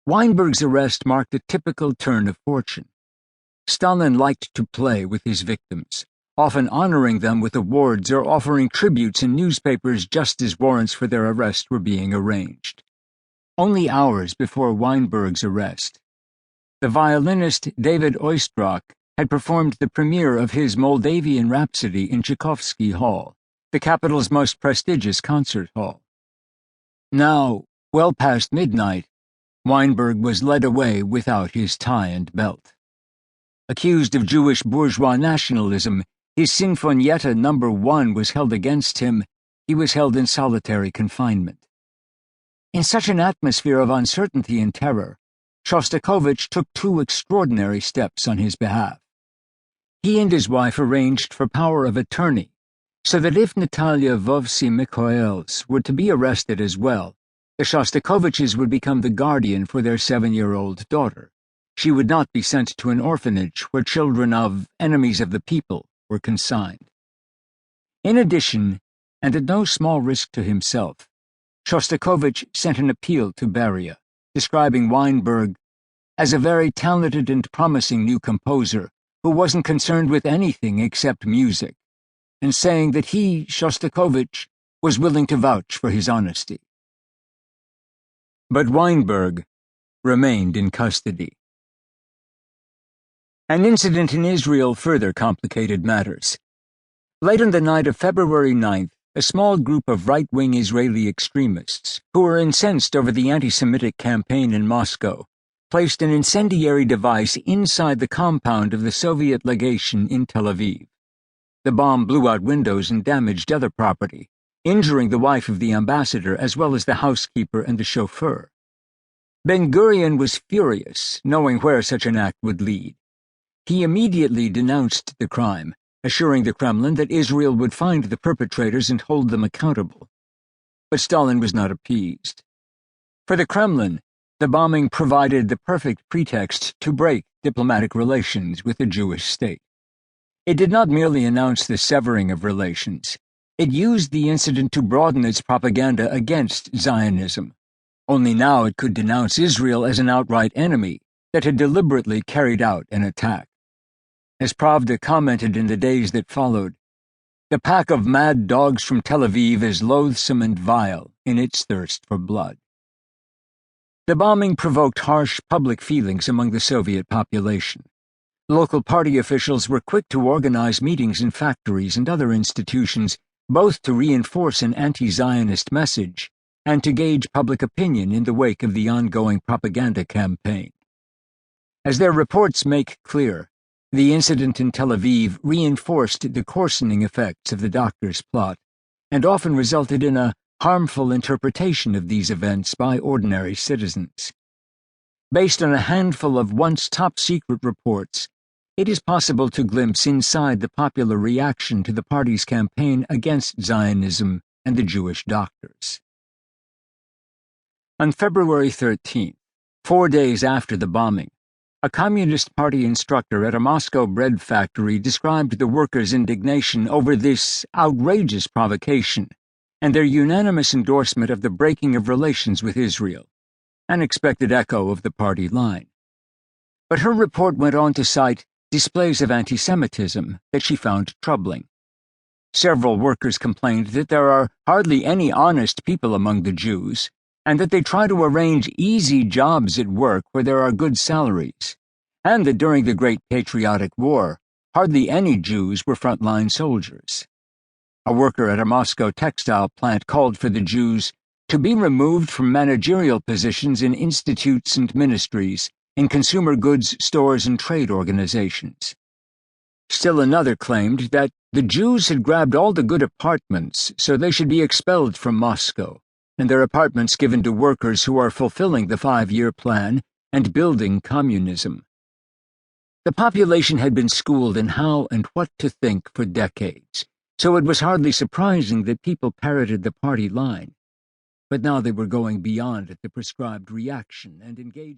Weinberg's arrest marked a typical turn of fortune. Stalin liked to play with his victims, often honoring them with awards or offering tributes in newspapers just as warrants for their arrest were being arranged. Only hours before Weinberg's arrest, the violinist David Oistrakh had performed the premiere of his Moldavian Rhapsody in Tchaikovsky Hall, the capital's most prestigious concert hall. Now, well past midnight, Weinberg was led away without his tie and belt. Accused of Jewish bourgeois nationalism, his Sinfonietta No. 1 was held against him. He was held in solitary confinement. In such an atmosphere of uncertainty and terror, Shostakovich took two extraordinary steps on his behalf. He and his wife arranged for power of attorney, so that if Natalia Vovsi-Mikhaels were to be arrested as well, the Shostakoviches would become the guardian for their 7-year-old daughter. She would not be sent to an orphanage where children of enemies of the people were consigned. In addition, and at no small risk to himself, Shostakovich sent an appeal to Beria, describing Weinberg as a very talented and promising new composer who wasn't concerned with anything except music, and saying that he, Shostakovich, was willing to vouch for his honesty. But Weinberg remained in custody. An incident in Israel further complicated matters. Late on the night of February 9th, a small group of right-wing Israeli extremists, who were incensed over the anti-Semitic campaign in Moscow, placed an incendiary device inside the compound of the Soviet legation in Tel Aviv. The bomb blew out windows and damaged other property, injuring the wife of the ambassador as well as the housekeeper and the chauffeur. Ben-Gurion was furious, knowing where such an act would lead. He immediately denounced the crime, assuring the Kremlin that Israel would find the perpetrators and hold them accountable. But Stalin was not appeased. For the Kremlin, the bombing provided the perfect pretext to break diplomatic relations with the Jewish state. It did not merely announce the severing of relations. It used the incident to broaden its propaganda against Zionism. Only now it could denounce Israel as an outright enemy that had deliberately carried out an attack. As Pravda commented in the days that followed, the pack of mad dogs from Tel Aviv is loathsome and vile in its thirst for blood. The bombing provoked harsh public feelings among the Soviet population. Local party officials were quick to organize meetings in factories and other institutions, both to reinforce an anti-Zionist message and to gauge public opinion in the wake of the ongoing propaganda campaign. As their reports make clear, the incident in Tel Aviv reinforced the coarsening effects of the doctor's plot, and often resulted in a harmful interpretation of these events by ordinary citizens. Based on a handful of once top-secret reports, it is possible to glimpse inside the popular reaction to the party's campaign against Zionism and the Jewish doctors. On February 13th, 4 days after the bombing, a Communist Party instructor at a Moscow bread factory described the workers' indignation over this outrageous provocation and their unanimous endorsement of the breaking of relations with Israel, an expected echo of the party line. But her report went on to cite displays of anti-Semitism that she found troubling. Several workers complained that there are hardly any honest people among the Jews, and that they try to arrange easy jobs at work where there are good salaries, and that during the Great Patriotic War, hardly any Jews were frontline soldiers. A worker at a Moscow textile plant called for the Jews to be removed from managerial positions in institutes and ministries, in consumer goods stores and trade organizations. Still another claimed that the Jews had grabbed all the good apartments, so they should be expelled from Moscow, and their apartments given to workers who are fulfilling the 5-year plan and building communism. The population had been schooled in how and what to think for decades, so it was hardly surprising that people parroted the party line. But now they were going beyond the prescribed reaction and engaged